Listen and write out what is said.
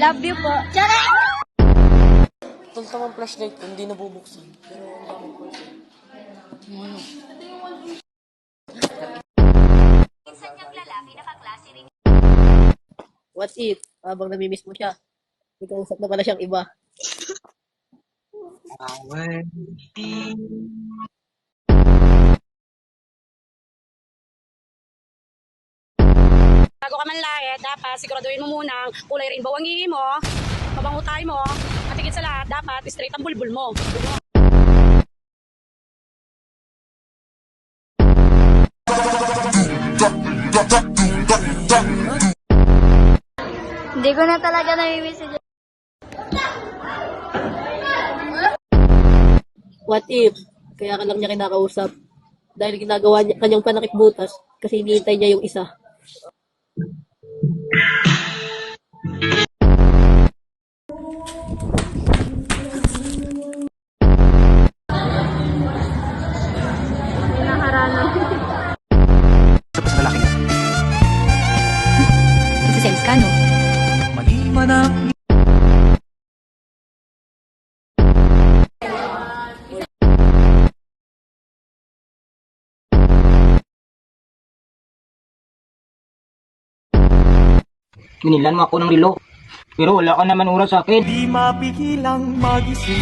Love you po. Charot! Tol, tamang flashlight ko, hindi nabubuksan. Pero ang daming person. Ano? Minsan niyang lalaki nakaklase rin. What if, habang namimiss mo siya, may kausap na pala siyang iba. Bago ka manlayad, dapat siguraduhin mo muna kulay rainbow ang ihi mo, mabango tayo mo, at higit sa lahat, dapat straight ang bulbul mo. Hindi ko na talaga namimiss si Jen. What if, kaya ka lang niya kinakausap dahil ginagawa niya kanyang panakip butas kasi hinihintay niya yung isa. Naharana. Sa lalaki niya. Nagsiselos ka, no? Mali man ang Binilan mo ako ng relo. Pero wala ka naman oras sa akin. di mapigilang magising.